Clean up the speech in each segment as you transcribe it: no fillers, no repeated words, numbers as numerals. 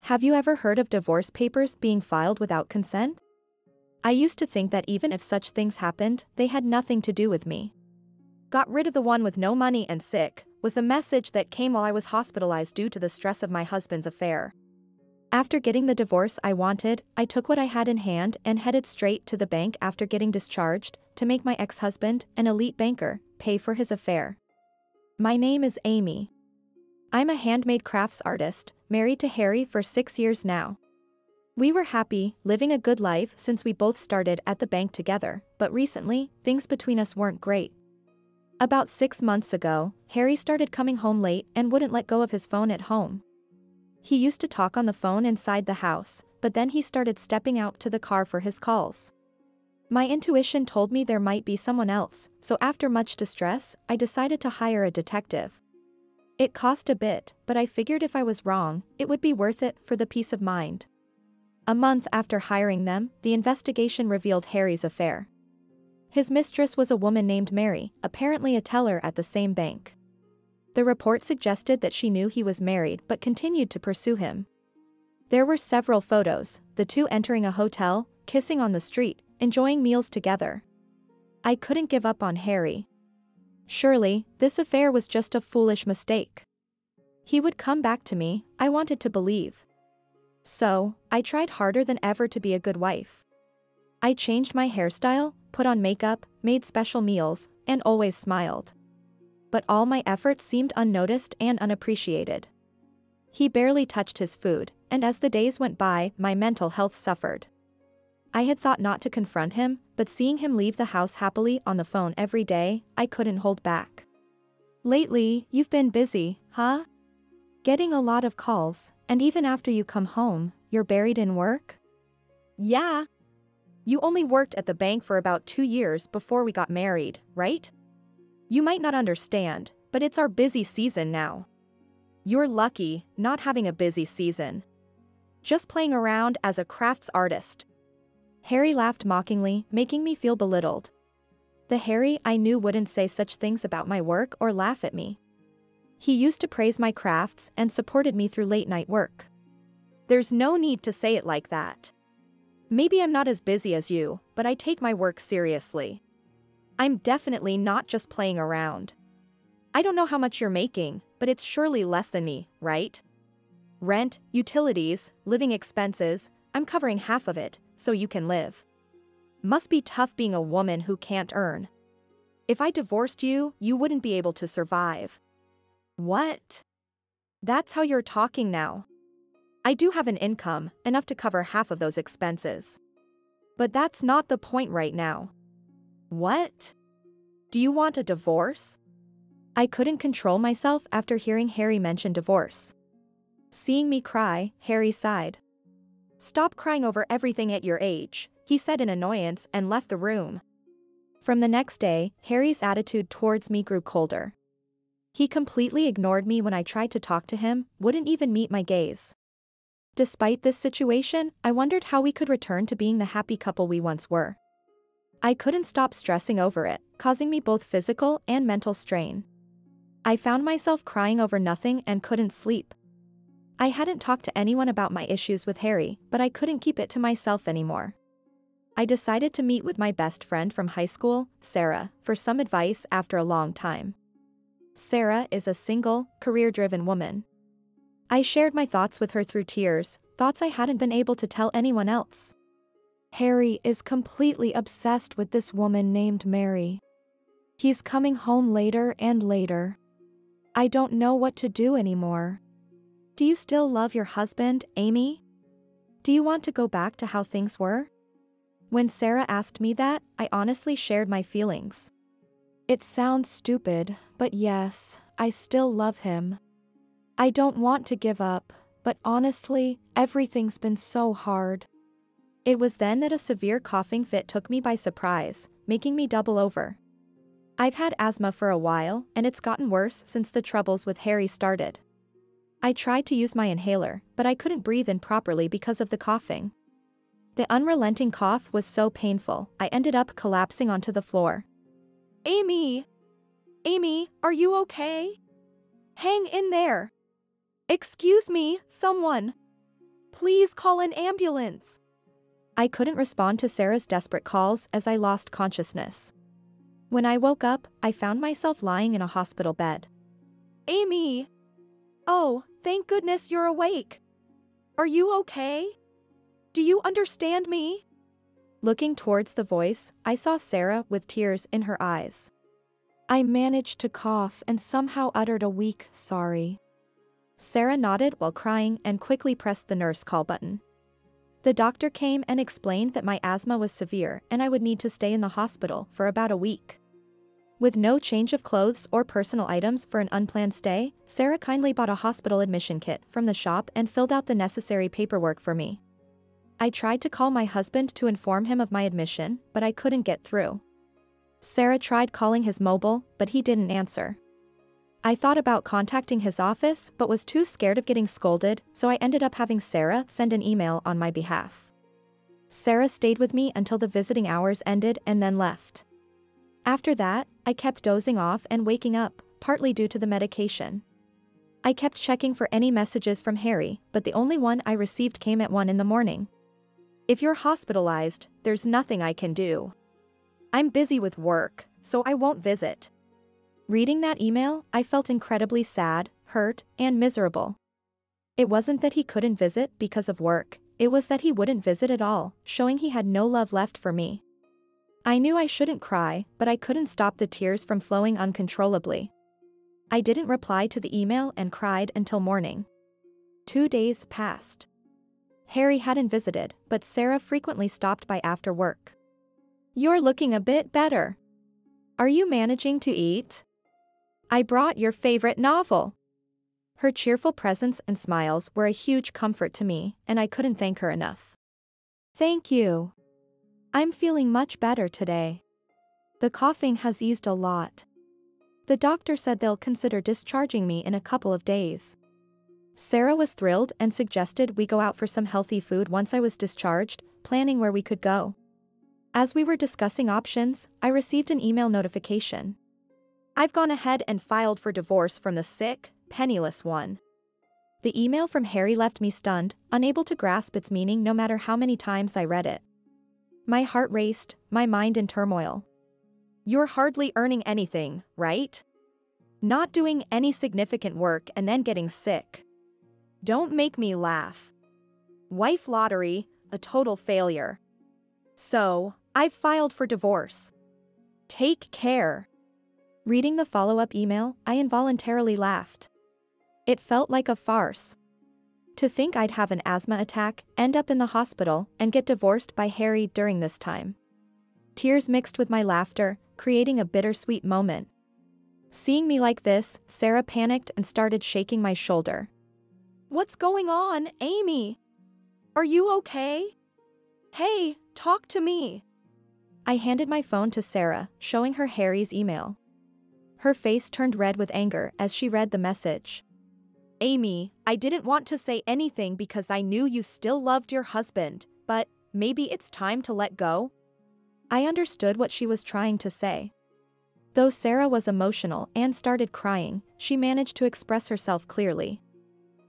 Have you ever heard of divorce papers being filed without consent? I used to think that even if such things happened, they had nothing to do with me. Got rid of the one with no money and sick, was the message that came while I was hospitalized due to the stress of my husband's affair. After getting the divorce I wanted, I took what I had in hand and headed straight to the bank after getting discharged, to make my ex-husband, an elite banker, pay for his affair. My name is Amy. I'm a handmade crafts artist, married to Harry for 6 years now. We were happy, living a good life since we both started at the bank together, but recently, things between us weren't great. About 6 months ago, Harry started coming home late and wouldn't let go of his phone at home. He used to talk on the phone inside the house, but then he started stepping out to the car for his calls. My intuition told me there might be someone else, so after much distress, I decided to hire a detective. It cost a bit, but I figured if I was wrong, it would be worth it for the peace of mind. A month after hiring them, the investigation revealed Harry's affair. His mistress was a woman named Mary, apparently a teller at the same bank. The report suggested that she knew he was married but continued to pursue him. There were several photos, the two entering a hotel, kissing on the street, enjoying meals together. I couldn't give up on Harry. Surely, this affair was just a foolish mistake. He would come back to me, I wanted to believe. So, I tried harder than ever to be a good wife. I changed my hairstyle, put on makeup, made special meals, and always smiled. But all my efforts seemed unnoticed and unappreciated. He barely touched his food, and as the days went by, my mental health suffered. I had thought not to confront him, but seeing him leave the house happily on the phone every day, I couldn't hold back. Lately, you've been busy, huh? Getting a lot of calls, and even after you come home, you're buried in work? Yeah. You only worked at the bank for about 2 years before we got married, right? You might not understand, but it's our busy season now. You're lucky, not having a busy season. Just playing around as a crafts artist. Harry laughed mockingly, making me feel belittled. The Harry I knew wouldn't say such things about my work or laugh at me. He used to praise my crafts and supported me through late-night work. There's no need to say it like that. Maybe I'm not as busy as you, but I take my work seriously. I'm definitely not just playing around. I don't know how much you're making, but it's surely less than me, right? Rent, utilities, living expenses, I'm covering half of it, so you can live. Must be tough being a woman who can't earn. If I divorced you, you wouldn't be able to survive. What? That's how you're talking now. I do have an income, enough to cover half of those expenses. But that's not the point right now. What? Do you want a divorce? I couldn't control myself after hearing Harry mention divorce. Seeing me cry, Harry sighed. Stop crying over everything at your age, he said in annoyance and left the room. From the next day, Harry's attitude towards me grew colder. He completely ignored me when I tried to talk to him, wouldn't even meet my gaze. Despite this situation, I wondered how we could return to being the happy couple we once were. I couldn't stop stressing over it, causing me both physical and mental strain. I found myself crying over nothing and couldn't sleep. I hadn't talked to anyone about my issues with Harry, but I couldn't keep it to myself anymore. I decided to meet with my best friend from high school, Sarah, for some advice after a long time. Sarah is a single, career-driven woman. I shared my thoughts with her through tears, thoughts I hadn't been able to tell anyone else. Harry is completely obsessed with this woman named Mary. He's coming home later and later. I don't know what to do anymore. Do you still love your husband, Amy? Do you want to go back to how things were? When Sarah asked me that, I honestly shared my feelings. It sounds stupid, but yes, I still love him. I don't want to give up, but honestly, everything's been so hard. It was then that a severe coughing fit took me by surprise, making me double over. I've had asthma for a while, and it's gotten worse since the troubles with Harry started. I tried to use my inhaler, but I couldn't breathe in properly because of the coughing. The unrelenting cough was so painful, I ended up collapsing onto the floor. Amy! Amy, are you okay? Hang in there! Excuse me, someone! Please call an ambulance. I couldn't respond to Sarah's desperate calls as I lost consciousness. When I woke up, I found myself lying in a hospital bed. Amy! Oh, thank goodness you're awake. Are you okay? Do you understand me? Looking towards the voice, I saw Sarah with tears in her eyes. I managed to cough and somehow uttered a weak sorry. Sarah nodded while crying and quickly pressed the nurse call button. The doctor came and explained that my asthma was severe and I would need to stay in the hospital for about a week. With no change of clothes or personal items for an unplanned stay, Sarah kindly bought a hospital admission kit from the shop and filled out the necessary paperwork for me. I tried to call my husband to inform him of my admission, but I couldn't get through. Sarah tried calling his mobile, but he didn't answer. I thought about contacting his office but was too scared of getting scolded, so I ended up having Sarah send an email on my behalf. Sarah stayed with me until the visiting hours ended and then left. After that, I kept dozing off and waking up, partly due to the medication. I kept checking for any messages from Harry, but the only one I received came at 1 in the morning. If you're hospitalized, there's nothing I can do. I'm busy with work, so I won't visit. Reading that email, I felt incredibly sad, hurt, and miserable. It wasn't that he couldn't visit because of work, it was that he wouldn't visit at all, showing he had no love left for me. I knew I shouldn't cry, but I couldn't stop the tears from flowing uncontrollably. I didn't reply to the email and cried until morning. 2 days passed. Harry hadn't visited, but Sarah frequently stopped by after work. You're looking a bit better. Are you managing to eat? I brought your favorite novel. Her cheerful presence and smiles were a huge comfort to me, and I couldn't thank her enough. Thank you. I'm feeling much better today. The coughing has eased a lot. The doctor said they'll consider discharging me in a couple of days. Sarah was thrilled and suggested we go out for some healthy food once I was discharged, planning where we could go. As we were discussing options, I received an email notification. I've gone ahead and filed for divorce from the sick, penniless one. The email from Harry left me stunned, unable to grasp its meaning no matter how many times I read it. My heart raced, my mind in turmoil. You're hardly earning anything, right? Not doing any significant work and then getting sick. Don't make me laugh. Wife lottery, a total failure. So, I've filed for divorce. Take care. Reading the follow-up email, I involuntarily laughed. It felt like a farce. To think I'd have an asthma attack, end up in the hospital, and get divorced by Harry during this time. Tears mixed with my laughter, creating a bittersweet moment. Seeing me like this, Sarah panicked and started shaking my shoulder. What's going on, Amy? Are you okay? Hey, talk to me. I handed my phone to Sarah, showing her Harry's email. Her face turned red with anger as she read the message. Amy, I didn't want to say anything because I knew you still loved your husband, but maybe it's time to let go? I understood what she was trying to say. Though Sarah was emotional and started crying, she managed to express herself clearly.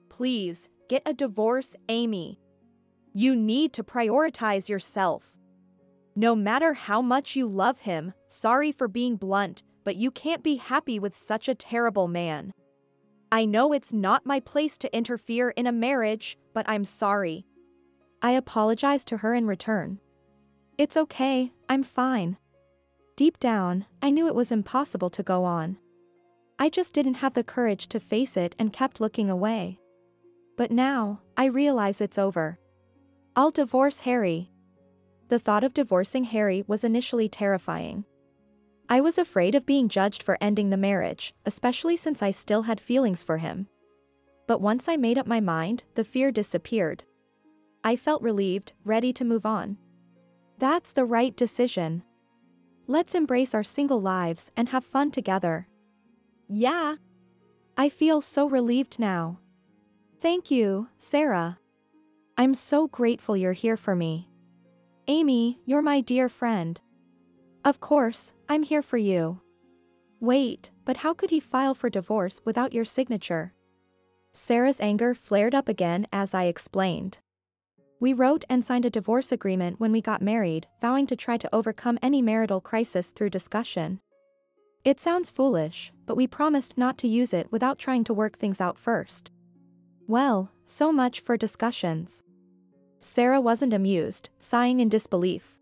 Please, get a divorce, Amy. You need to prioritize yourself. No matter how much you love him, sorry for being blunt, but you can't be happy with such a terrible man. I know it's not my place to interfere in a marriage, but I'm sorry. I apologized to her in return. It's okay, I'm fine. Deep down, I knew it was impossible to go on. I just didn't have the courage to face it and kept looking away. But now, I realize it's over. I'll divorce Harry. The thought of divorcing Harry was initially terrifying. I was afraid of being judged for ending the marriage, especially since I still had feelings for him. But once I made up my mind, the fear disappeared. I felt relieved, ready to move on. That's the right decision. Let's embrace our single lives and have fun together. Yeah. I feel so relieved now. Thank you, Sarah. I'm so grateful you're here for me. Amy, you're my dear friend. Of course, I'm here for you. Wait, but how could he file for divorce without your signature? Sarah's anger flared up again as I explained. We wrote and signed a divorce agreement when we got married, vowing to try to overcome any marital crisis through discussion. It sounds foolish, but we promised not to use it without trying to work things out first. Well, so much for discussions. Sarah wasn't amused, sighing in disbelief.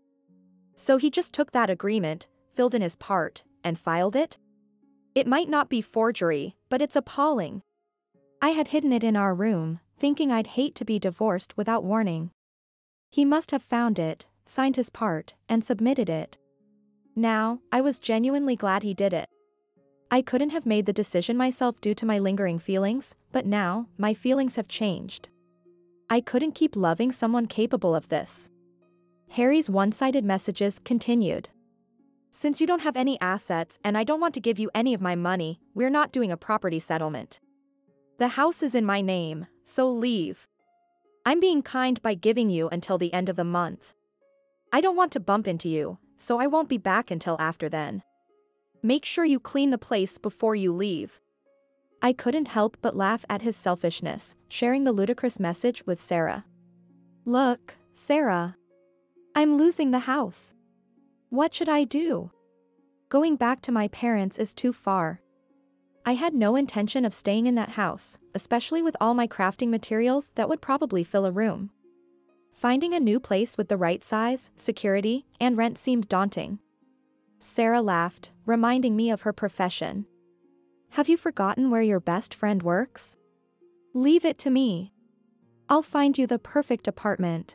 So he just took that agreement, filled in his part, and filed it? It might not be forgery, but it's appalling. I had hidden it in our room, thinking I'd hate to be divorced without warning. He must have found it, signed his part, and submitted it. Now, I was genuinely glad he did it. I couldn't have made the decision myself due to my lingering feelings, but now, my feelings have changed. I couldn't keep loving someone capable of this. Harry's one-sided messages continued. Since you don't have any assets and I don't want to give you any of my money, we're not doing a property settlement. The house is in my name, so leave. I'm being kind by giving you until the end of the month. I don't want to bump into you, so I won't be back until after then. Make sure you clean the place before you leave. I couldn't help but laugh at his selfishness, sharing the ludicrous message with Sarah. Look, Sarah. I'm losing the house. What should I do? Going back to my parents is too far. I had no intention of staying in that house, especially with all my crafting materials that would probably fill a room. Finding a new place with the right size, security, and rent seemed daunting. Sarah laughed, reminding me of her profession. Have you forgotten where your best friend works? Leave it to me. I'll find you the perfect apartment.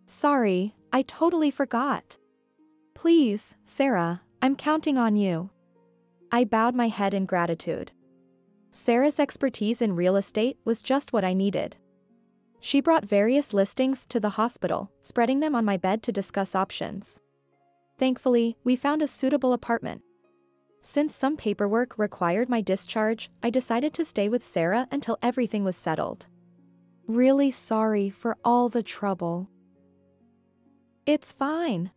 Sorry, I totally forgot. Please, Sarah, I'm counting on you. I bowed my head in gratitude. Sarah's expertise in real estate was just what I needed. She brought various listings to the hospital, spreading them on my bed to discuss options. Thankfully, we found a suitable apartment. Since some paperwork required my discharge, I decided to stay with Sarah until everything was settled. Really sorry for all the trouble. It's fine.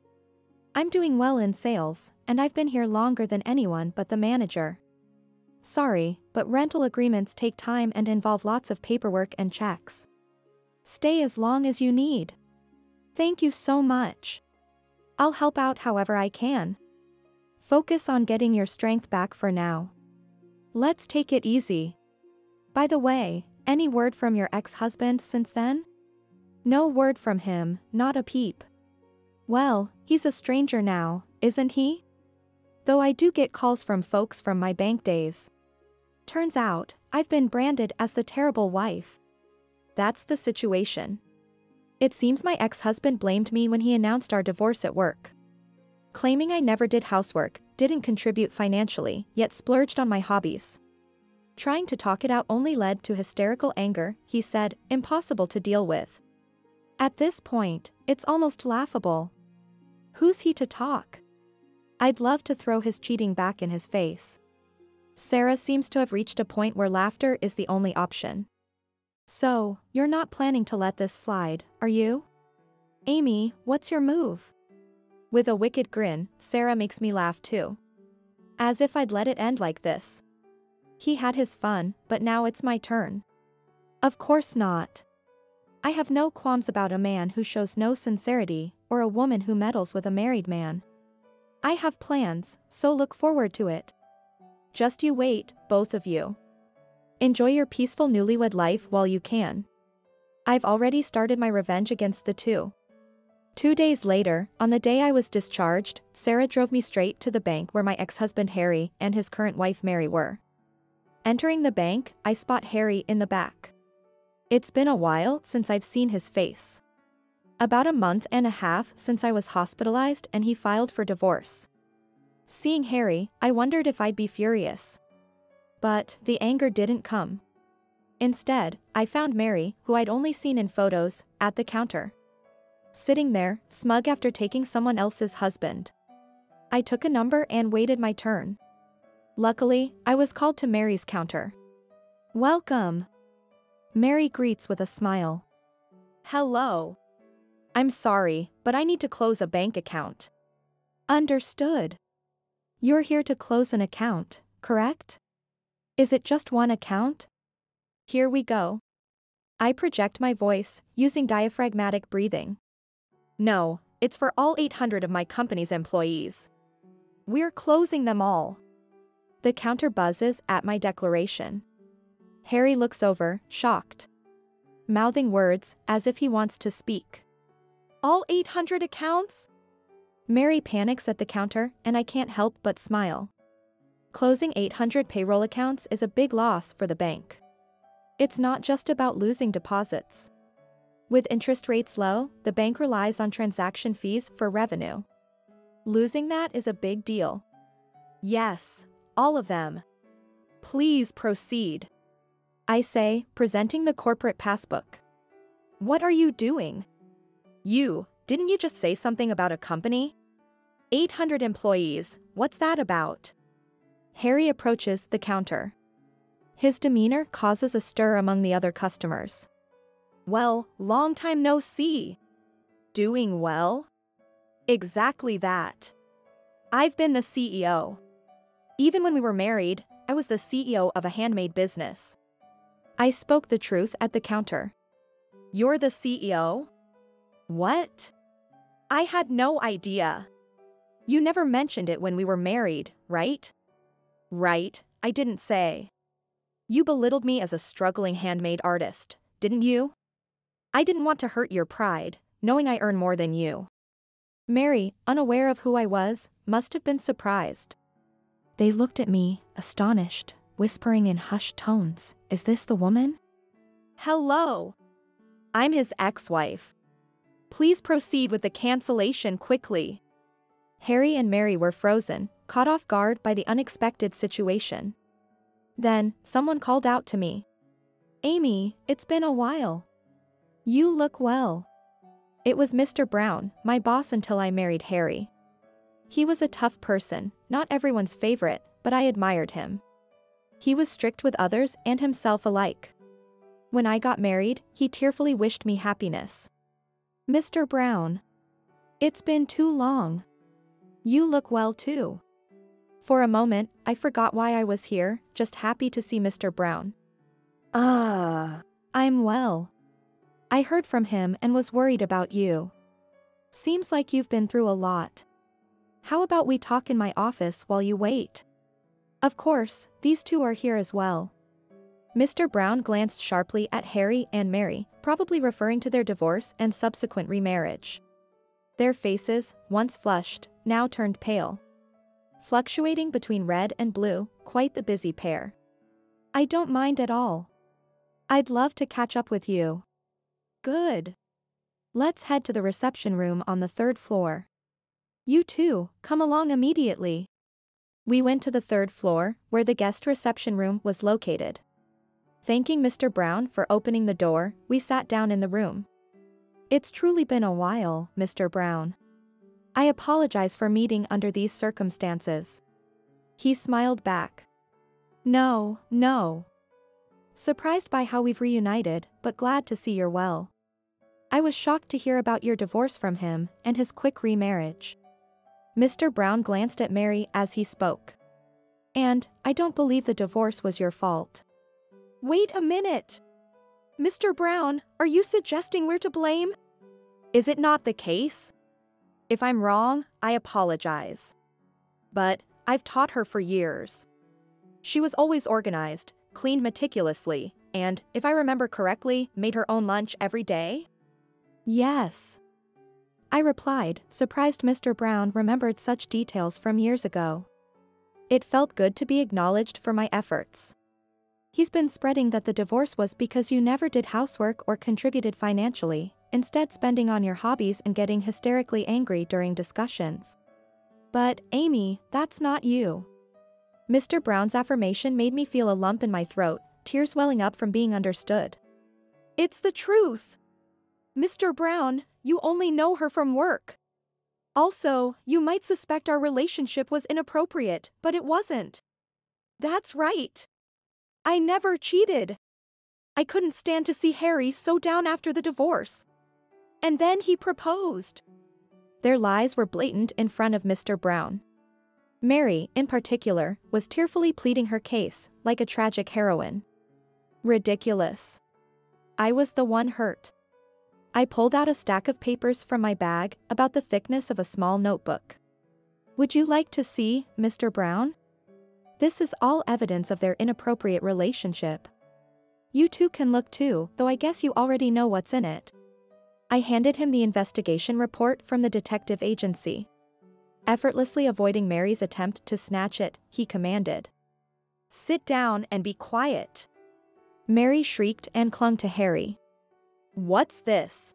I'm doing well in sales, and I've been here longer than anyone but the manager. Sorry, but rental agreements take time and involve lots of paperwork and checks. Stay as long as you need. Thank you so much. I'll help out however I can. Focus on getting your strength back for now. Let's take it easy. By the way, any word from your ex-husband since then? No word from him, not a peep. Well, he's a stranger now, isn't he? Though I do get calls from folks from my bank days. Turns out, I've been branded as the terrible wife. That's the situation. It seems my ex-husband blamed me when he announced our divorce at work. Claiming I never did housework, didn't contribute financially, yet splurged on my hobbies. Trying to talk it out only led to hysterical anger, he said, impossible to deal with. At this point, it's almost laughable. Who's he to talk? I'd love to throw his cheating back in his face. Sarah seems to have reached a point where laughter is the only option. So, you're not planning to let this slide, are you? Amy, what's your move? With a wicked grin, Sarah makes me laugh too. As if I'd let it end like this. He had his fun, but now it's my turn. Of course not. I have no qualms about a man who shows no sincerity, or a woman who meddles with a married man. I have plans, so look forward to it. Just you wait, both of you. Enjoy your peaceful newlywed life while you can. I've already started my revenge against the two. 2 days later, on the day I was discharged, Sarah drove me straight to the bank where my ex-husband Harry and his current wife Mary were. Entering the bank, I spot Harry in the back. It's been a while since I've seen his face. About a month and a half since I was hospitalized and he filed for divorce. Seeing Harry, I wondered if I'd be furious. But the anger didn't come. Instead, I found Mary, who I'd only seen in photos, at the counter. Sitting there, smug after taking someone else's husband. I took a number and waited my turn. Luckily, I was called to Mary's counter. Welcome. Mary greets with a smile. Hello. I'm sorry, but I need to close a bank account. Understood. You're here to close an account, correct? Is it just one account? Here we go. I project my voice, using diaphragmatic breathing. No, it's for all 800 of my company's employees. We're closing them all. The counter buzzes at my declaration. Harry looks over, shocked. Mouthing words as if he wants to speak. All 800 accounts? Mary panics at the counter, and I can't help but smile. Closing 800 payroll accounts is a big loss for the bank. It's not just about losing deposits. With interest rates low, the bank relies on transaction fees for revenue. Losing that is a big deal. Yes, all of them. Please proceed. I say, presenting the corporate passbook. What are you doing? Didn't you just say something about a company? 800 employees, what's that about? Harry approaches the counter. His demeanor causes a stir among the other customers. Well, long time no see. Doing well? Exactly that. I've been the CEO. Even when we were married, I was the CEO of a handmade business. I spoke the truth at the counter. You're the CEO? What? I had no idea. You never mentioned it when we were married, right? Right, I didn't say. You belittled me as a struggling handmade artist, didn't you? I didn't want to hurt your pride, knowing I earn more than you. Mary, unaware of who I was, must have been surprised. They looked at me, astonished, whispering in hushed tones, "Is this the woman?" Hello. I'm his ex-wife. Please proceed with the cancellation quickly. Harry and Mary were frozen, caught off guard by the unexpected situation. Then, someone called out to me. Amy, it's been a while. You look well. It was Mr. Brown, my boss until I married Harry. He was a tough person, not everyone's favorite, but I admired him. He was strict with others and himself alike. When I got married, he tearfully wished me happiness. Mr. Brown. It's been too long. You look well too. For a moment, I forgot why I was here, just happy to see Mr. Brown. I'm well. I heard from him and was worried about you. Seems like you've been through a lot. How about we talk in my office while you wait? Of course, these two are here as well. Mr. Brown glanced sharply at Harry and Mary, probably referring to their divorce and subsequent remarriage. Their faces, once flushed, now turned pale. Fluctuating between red and blue, quite the busy pair. I don't mind at all. I'd love to catch up with you. Good. Let's head to the reception room on the 3rd floor. You too, come along immediately. We went to the 3rd floor, where the guest reception room was located. Thanking Mr. Brown for opening the door, we sat down in the room. It's truly been a while, Mr. Brown. I apologize for meeting under these circumstances. He smiled back. No. Surprised by how we've reunited, but glad to see you're well. I was shocked to hear about your divorce from him and his quick remarriage. Mr. Brown glanced at Mary as he spoke. And, I don't believe the divorce was your fault. Wait a minute! Mr. Brown, are you suggesting we're to blame? Is it not the case? If I'm wrong, I apologize. But, I've taught her for years. She was always organized, cleaned meticulously, and, if I remember correctly, made her own lunch every day? Yes. I replied, surprised Mr. Brown remembered such details from years ago. It felt good to be acknowledged for my efforts. He's been spreading that the divorce was because you never did housework or contributed financially, instead spending on your hobbies and getting hysterically angry during discussions. But, Amy, that's not you. Mr. Brown's affirmation made me feel a lump in my throat, tears welling up from being understood. It's the truth. Mr. Brown, you only know her from work. Also, you might suspect our relationship was inappropriate, but it wasn't. That's right. I never cheated. I couldn't stand to see Harry so down after the divorce. And then he proposed. Their lies were blatant in front of Mr. Brown. Mary, in particular, was tearfully pleading her case, like a tragic heroine. Ridiculous. I was the one hurt. I pulled out a stack of papers from my bag, about the thickness of a small notebook. Would you like to see, Mr. Brown? This is all evidence of their inappropriate relationship. You two can look too, though I guess you already know what's in it. I handed him the investigation report from the detective agency. Effortlessly avoiding Mary's attempt to snatch it, he commanded. Sit down and be quiet. Mary shrieked and clung to Harry. What's this?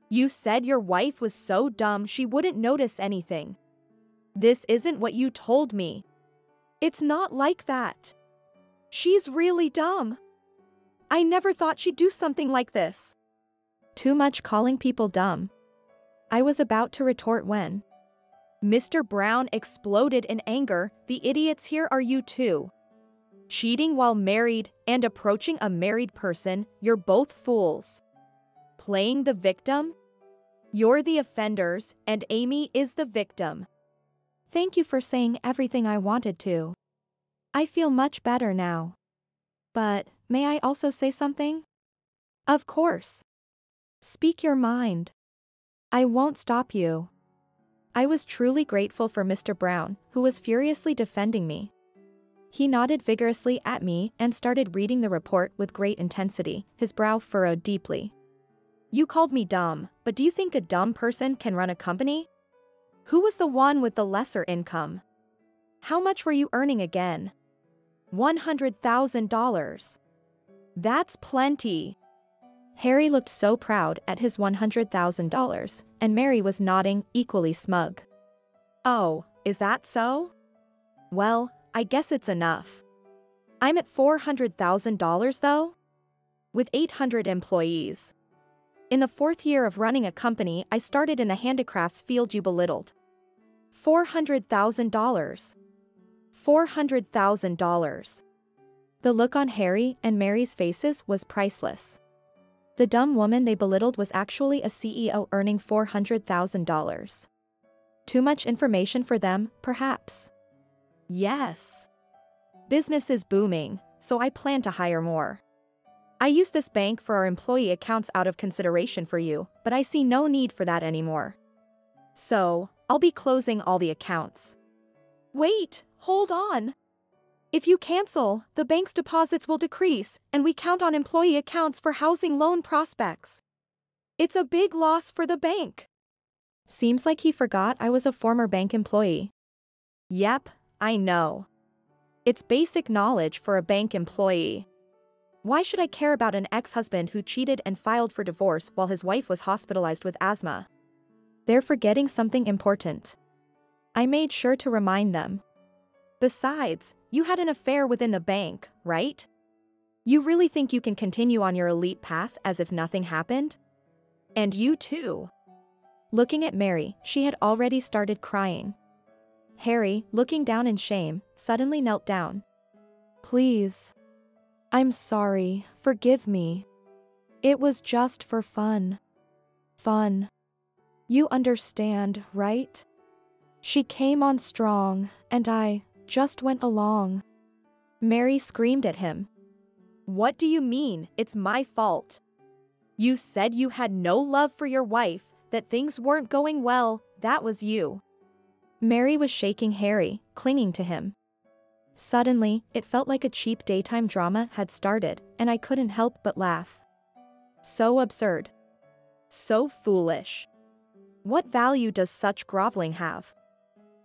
You said your wife was so dumb she wouldn't notice anything. This isn't what you told me. It's not like that. She's really dumb. I never thought she'd do something like this. Too much calling people dumb. I was about to retort when Mr. Brown exploded in anger. The idiots here are you two. Cheating while married and approaching a married person, you're both fools. Playing the victim? You're the offenders, and Amy is the victim. Thank you for saying everything I wanted to. I feel much better now. But, may I also say something? Of course. Speak your mind. I won't stop you. I was truly grateful for Mr. Brown, who was furiously defending me. He nodded vigorously at me and started reading the report with great intensity, his brow furrowed deeply. You called me dumb, but do you think a dumb person can run a company? Who was the one with the lesser income? How much were you earning again? $100,000. That's plenty. Harry looked so proud at his $100,000, and Mary was nodding, equally smug. Oh, is that so? Well, I guess it's enough. I'm at $400,000 though? With 800 employees. In the 4th year of running a company, I started in the handicrafts field you belittled. $400,000. $400,000. The look on Harry and Mary's faces was priceless. The dumb woman they belittled was actually a CEO earning $400,000. Too much information for them, perhaps. Yes. Business is booming, so I plan to hire more. I use this bank for our employee accounts out of consideration for you, but I see no need for that anymore. So, I'll be closing all the accounts. Wait, hold on. If you cancel, the bank's deposits will decrease, and we count on employee accounts for housing loan prospects. It's a big loss for the bank. Seems like he forgot I was a former bank employee. Yep, I know. It's basic knowledge for a bank employee. Why should I care about an ex-husband who cheated and filed for divorce while his wife was hospitalized with asthma? They're forgetting something important. I made sure to remind them. Besides, you had an affair within the bank, right? You really think you can continue on your elite path as if nothing happened? And you too. Looking at Mary, she had already started crying. Harry, looking down in shame, suddenly knelt down. Please. I'm sorry, forgive me. It was just for fun. Fun. You understand, right? She came on strong, and I just went along. Mary screamed at him. What do you mean, it's my fault? You said you had no love for your wife, that things weren't going well, that was you. Mary was shaking Harry, clinging to him. Suddenly, it felt like a cheap daytime drama had started, and I couldn't help but laugh. So absurd. So foolish. What value does such groveling have?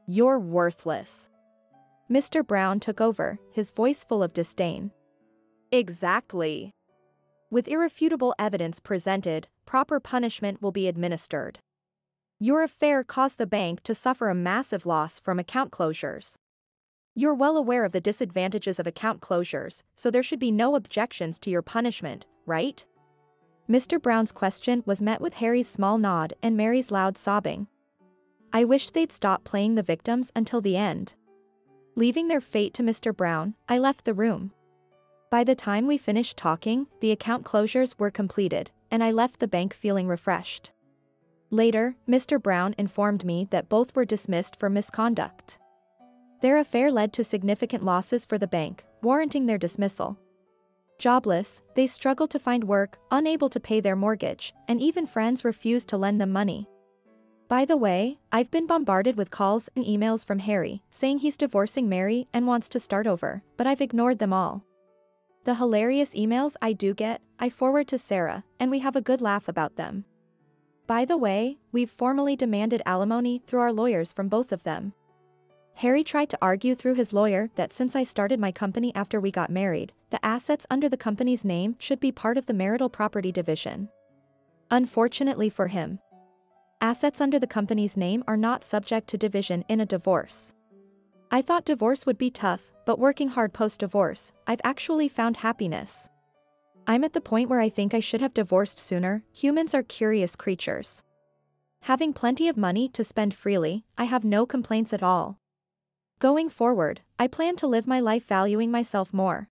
You're worthless. Mr. Brown took over, his voice full of disdain. Exactly. With irrefutable evidence presented, proper punishment will be administered. Your affair caused the bank to suffer a massive loss from account closures. You're well aware of the disadvantages of account closures, so there should be no objections to your punishment, right? Mr. Brown's question was met with Harry's small nod and Mary's loud sobbing. I wished they'd stop playing the victims until the end. Leaving their fate to Mr. Brown, I left the room. By the time we finished talking, the account closures were completed, and I left the bank feeling refreshed. Later, Mr. Brown informed me that both were dismissed for misconduct. Their affair led to significant losses for the bank, warranting their dismissal. Jobless, they struggle to find work, unable to pay their mortgage, and even friends refuse to lend them money. By the way, I've been bombarded with calls and emails from Harry, saying he's divorcing Mary and wants to start over, but I've ignored them all. The hilarious emails I do get, I forward to Sarah, and we have a good laugh about them. By the way, we've formally demanded alimony through our lawyers from both of them. Harry tried to argue through his lawyer that since I started my company after we got married, the assets under the company's name should be part of the marital property division. Unfortunately for him, assets under the company's name are not subject to division in a divorce. I thought divorce would be tough, but working hard post-divorce, I've actually found happiness. I'm at the point where I think I should have divorced sooner. Humans are curious creatures. Having plenty of money to spend freely, I have no complaints at all. Going forward, I plan to live my life valuing myself more.